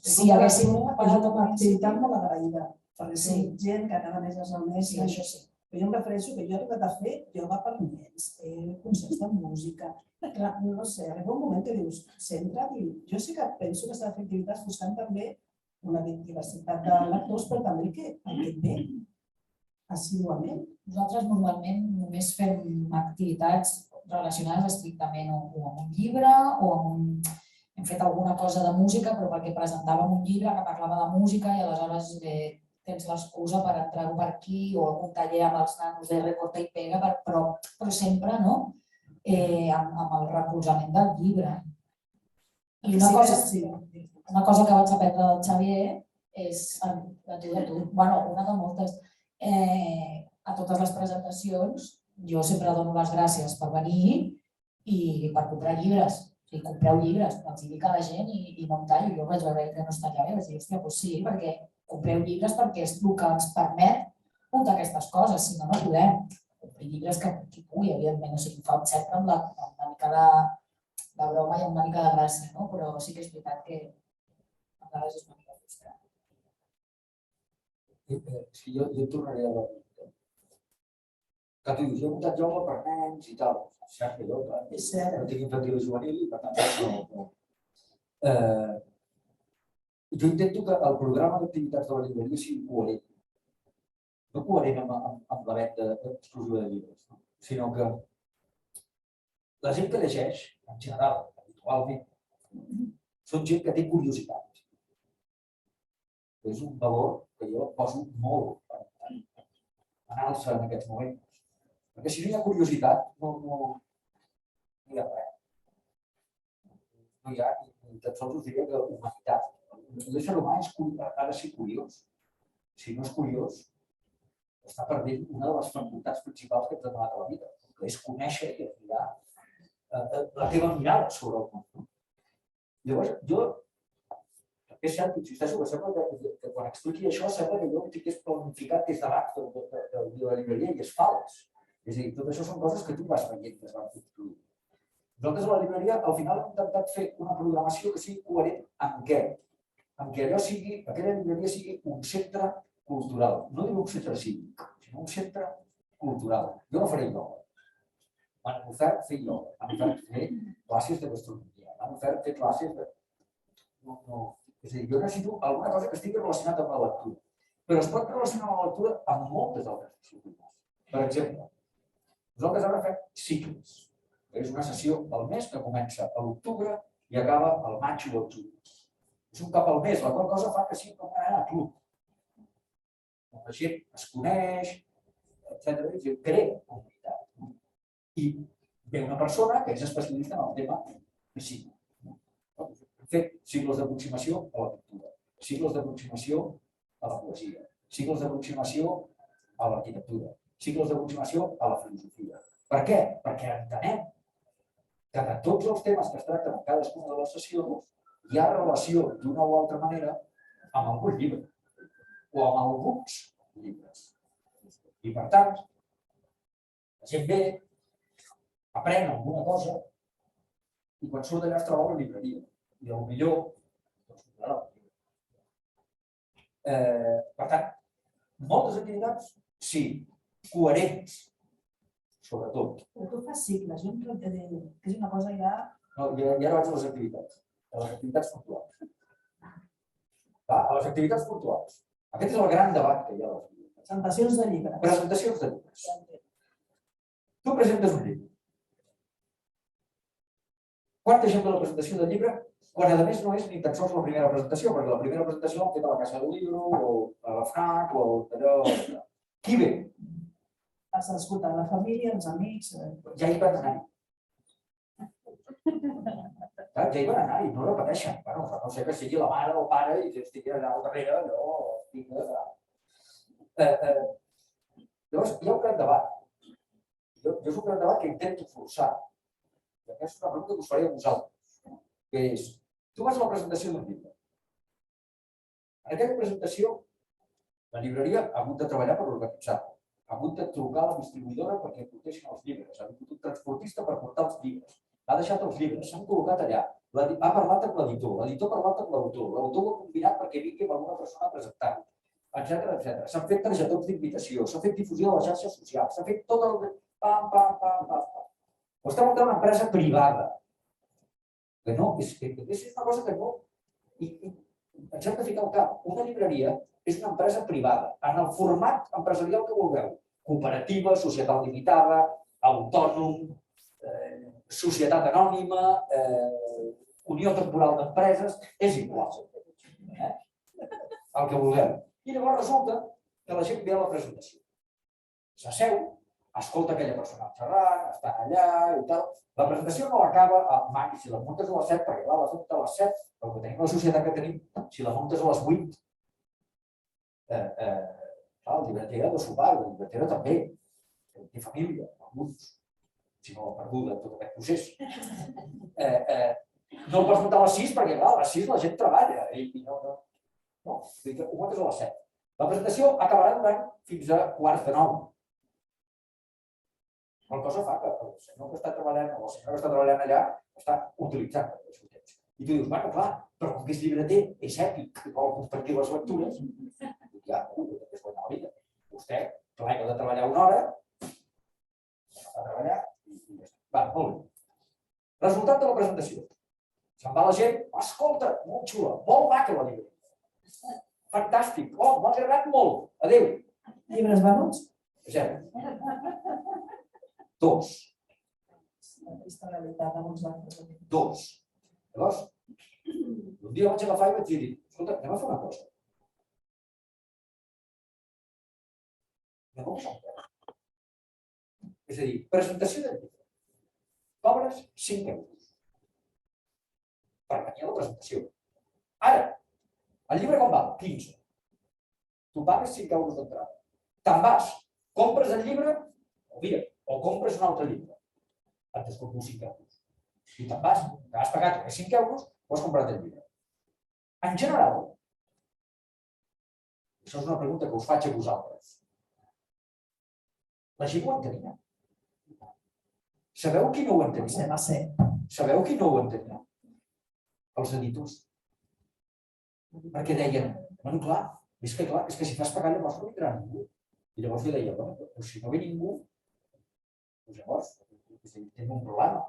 si haguéssim pagat una activitat molt agraïda, perquè Sí. gent que cada mes es reuneix. Sí, això sí. Jo em refereixo que jo he arribat a fer ioga per nens, concerts de música. Clar, no sé, arriba un moment que dius, centra't i jo sí que penso que s'ha de fer activitats buscant també una diversitat de lectors, però també que et ve assíduament. Nosaltres normalment només fem activitats relacionades estrictament o amb un llibre o amb hem fet alguna cosa de música, però perquè presentàvem un llibre que parlava de música i aleshores tens l'excusa per entrar-ho per aquí o algun taller amb els nanos de recorta i pega, però sempre amb el recolzament del llibre. I una cosa que vaig aprendre del Xavier és, de tu, una de moltes, a totes les presentacions jo sempre dono les gràcies per venir i per comprar llibres. O sigui, compreu llibres, els dic a la gent i no em tallo. Jo vaig veure que no es tallava i vaig dir, hòstia, doncs sí, perquè compreu llibres perquè és el que ens permet muntar aquestes coses, si no, no podem. Comprar llibres que pugui, evidentment, o sigui, fa sempre amb una mica de broma i amb una mica de gràcia, però sí que és veritat que a vegades és una mica frustrant. Jo tornaré a la pregunta. Que tu dius, jo he muntat ioga per nens i tal. Cert que jo no tinc infantil i juvenil i per tant no. Jo intento que el programa d'activitats de la llibreria sigui coherent. No coherent amb la venda exclusiva de llibres, sinó que la gent que llegeix, en general, habitualment, són gent que té curiositat. És un valor que jo poso molt en alça en aquests moments. Perquè si no hi ha curiositat, no hi ha res. No hi ha, ni tan sols us diria que humanitat. L'ésser humà ha de ser curiós. Si no és curiós, està perdent una de les facultats principals que ens ha donat a la vida, que és conèixer i admirar la teva mirada sobre el món. Llavors, jo és cert, insisteixo, que sembla que quan expliqui això sembla que jo tingués planificat des d'abans de la llibreria i és fals. És a dir, tot això són coses que tu vas veient que es van construir. Nosaltres a la llibreria al final hem intentat fer una programació que sigui coherent amb què? Amb què aquella llibreria sigui un centre cultural. No dic un centre cívic, sinó un centre cultural. Jo no faré ioga. M'han ofert fer ioga, m'han ofert fer classes de gastronomia, m'han ofert fer classes de... És a dir, jo necessito alguna cosa que estigui relacionada amb la lectura. Però es pot relacionar amb la lectura amb moltes altres disciplines. Per exemple, nosaltres ara fem cicles. És una sessió al mes que comença a l'octubre i acaba al maig o al juny. És un cop al mes, la qual cosa fa que sigui com una mena de club. La gent es coneix, etc. I crea comunitat. I ve una persona que és especialista en el tema de cicle. Hem fet cicles d'aproximació a la lectura, cicles d'aproximació a la poesia, cicles d'aproximació a l'arquitectura, cicles d'aproximació a la filosofia. Per què? Perquè entenem que de tots els temes que es tracten en cadascuna de les sessions hi ha relació d'una o altra manera amb algun llibre o amb alguns llibres. I per tant, la gent ve, aprèn alguna cosa i quan surt d'allà es troba a la llibreria. I potser doncs, per tant, moltes activitats, sí, coherents, sobretot. Però tu fas cicles, jo em plantejo que és una cosa ja... No, ja ara vaig a les activitats puntuals. A les activitats puntuals. Aquest és el gran debat que hi ha a les activitats. Presentacions de llibres. Presentacions de llibres. Tu presentes un llibre. Quanta gent de la presentació del llibre? Quan a més no és ni tan sols la primera presentació, perquè la primera presentació l'han fet a la Casa del Llibre, o a la FNAC, o allò... Qui ve? Has d'escoltar la família, els amics... Ja hi van anar-hi. Ja hi van anar-hi, no repeteixen. Bueno, no sé que sigui la mare o el pare i que estigui allà al darrere, allò... Llavors, hi ha un gran debat. Jo és un gran debat que intento forçar. I aquesta és una pregunta que us faré a vosaltres, que és, tu vas a la presentació d'un llibre. En aquella presentació, la llibreria ha hagut de treballar per organitzar-la, ha hagut de trucar a la distribuïdora perquè portessin els llibres, ha vingut un transportista per portar els llibres, ha deixat els llibres, s'han col·locat allà, ha parlat amb l'editor ha parlat amb l'autor ho ha combinat perquè vingui amb alguna persona a presentar-ho, etc. S'han fet targetons d'invitació, s'ha fet difusió a les xarxes socials, s'ha fet tot el... O està muntant una empresa privada. Que no, és una cosa que no... Ens hem de ficar al cap. Una llibreria és una empresa privada, en el format empresarial que vulgueu. Cooperativa, societat limitada, autònom, societat anònima, unió temporal d'empreses, és igual. El que vulgueu. I llavors resulta que la gent ve a la presentació. S'asseu, escolta aquella persona xerrant, està allà i tal. La presentació no acaba al maig, si la muntes a les 7, perquè la muntes a les 7, però que tenim la societat que tenim, si la muntes a les 8, el llibreter ha de sopar, la llibretera també, té família, alguns, si no l'ha perduda tot aquest procés. No el pots muntar a les 6 perquè, clar, a les 6 la gent treballa i no, ho muntes a les 7. La presentació acabarà durant fins a 8:45. La cosa fa que el senyor que està treballant o la senyora que està treballant allà està utilitzant el seu temps. I tu dius, bueno, clar, però com que és llibreter, és èpic, i vol compartir les lectures, ja, és guanyar la vida. Vostè, clar, ha de treballar una hora, ha de treballar i ja està. Va, molt bé. Resultat de la presentació. Se'n va la gent, escolta, molt xula, molt maca la llibreria. Fantàstic, oh, m'ha agradat molt, adéu. Llibres venuts? 0. 2. La trista realitat de molts altres. 2. Llavors, un dia vaig agafar i vaig dir, escolta, anem a fer una cosa. Anem a usar. És a dir, presentació de llibre. Cobres 5 euros. Per venir a la presentació. Ara, el llibre com val? 15. Tu pagues 5 euros d'entrada. Te'n vas, compres el llibre, o compres un altre llibre. Et descompto 5 euros. I te'n vas, t'has pagat 5 euros, o has comprat el llibre. En general, això és una pregunta que us faig a vosaltres. La gent ho entenia? Sabeu qui no ho entenia? Sabeu qui no ho entenia? Els editors. Perquè deien, bueno, clar, és que si fas pagar llavors no vindrà ningú. I llavors jo deia, bueno, però si no ve ningú, doncs llavors tenim un problema.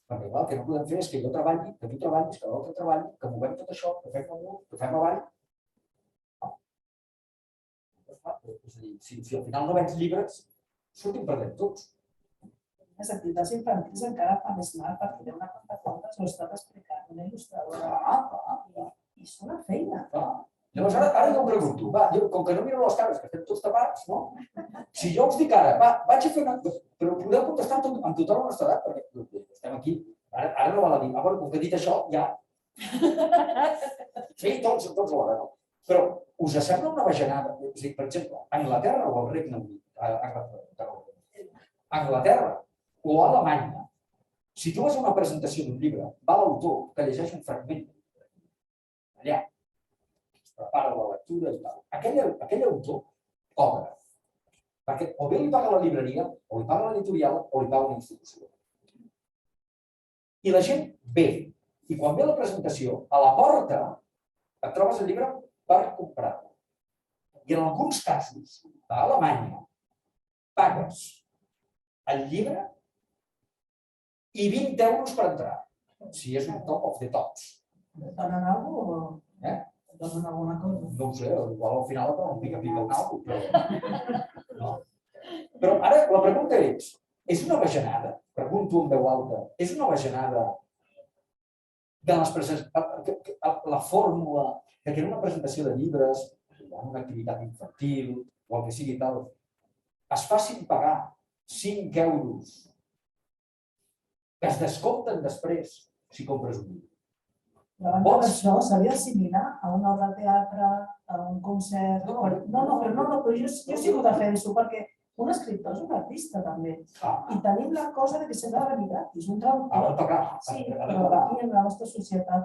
Perquè el que no podem fer és que jo treballi, que tu treballis, que l'altre treballi, que movem tot això, que fem amunt, que fem avall. És a dir, si al final no vens llibres, sortim perdent tots. Les activitats infantils encara fa més mal perquè hi ha una quanta comptes ho està explicant una il·lustradora. I és una feina. Llavors, ara jo em pregunto, com que no miro les cares, que estem tots tapats, no? Si jo us dic ara, vaig a fer una... Però podeu contestar amb tothom a l'honestedat, perquè estem aquí. Ara no val a dir, bueno, com que he dit això, ja... Sí, tots alhora, no? Però us sembla una bajanada? És a dir, per exemple, a Anglaterra o al Regne Unit, Anglaterra o Alemanya, si tu vas a una presentació d'un llibre, va l'autor que llegeix un fragment allà, es prepara la lectura i tal. Aquell autor cobra, perquè o bé li paga la llibreria, o li paga l'editorial, o li paga una institució. I la gent ve, i quan ve la presentació, a la porta et trobes el llibre per comprar-lo. I en alguns casos, a Alemanya, pagues el llibre i 20 euros per entrar, si és un top of the tops. Et donen alguna cosa o et donen alguna cosa? No ho sé, igual al final et pica-pica un algo, però... Però ara la pregunta és una bajanada? Pregunto en veu alta, és una bajanada de la fórmula que en una presentació de llibres, en una activitat infantil o el que sigui tal, es facin pagar 5 euros que es descompten després si compres un llibre. Davant d'això s'havia d'assimilar a una obra de teatre, a un concert... però jo sí que ho defenso, perquè un escriptor és un artista també. I tenim la cosa que sempre ha de venir gratis. Ha de pagar. Sí, però aquí en la nostra societat...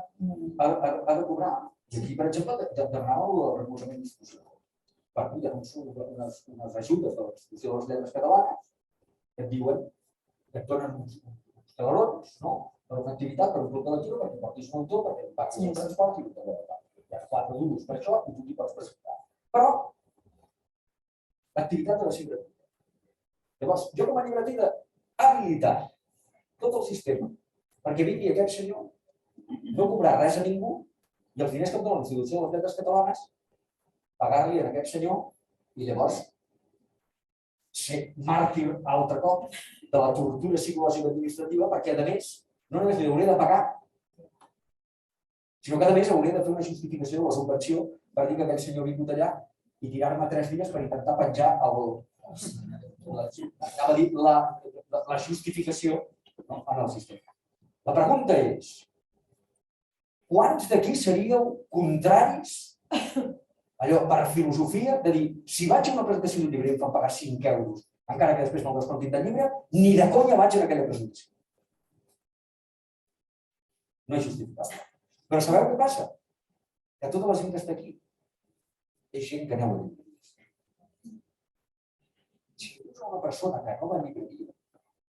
Ha de cobrar. I aquí, per exemple, demanava el recolzament institucional. Per aquí hi ha unes ajudes de l'Institució de les Lletres Catalanes que et diuen que et donen uns talerons, no? Per una activitat, per un club de lectura, perquè portis un autor, perquè et paguis el transport i hi ha 4 duros per això i tu t'hi pots presentar. Però l'activitat ha de ser gratuïta. Llavors, jo com a llibreter he d'habilitar tot el sistema perquè vingui aquest senyor, no cobrar res a ningú i els diners que em dona l'Institució de les Lletres Catalanes pagar-li a aquest senyor i llavors ser màrtir altre cop de la tortura psicològica administrativa perquè, a més, no només li hauré de pagar, sinó que, a més, hauré de fer una justificació de la subvenció per dir que aquell senyor ha vingut allà i tirar-me 3 dies per intentar penjar la justificació en el sistema. La pregunta és, quants d'aquí seríeu contraris, allò per filosofia, de dir, si vaig a una presentació d'un llibre i em fan pagar 5 euros, encara que després no el descomptin del llibre, ni de conya vaig a aquella presentació. No és justificable. Però sabeu què passa? Que tota la gent que està aquí és gent que aneu a llibreries. Si és una persona que no va a llibreria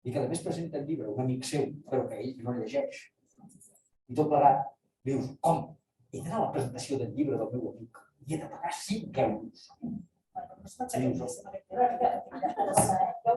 i que a més presenta el llibre, un amic seu, però que ell no llegeix, i tot plegat, dius, com? He d'anar a la presentació del llibre del meu amic i he de pagar 5 euros. No es faig aquest tema, jo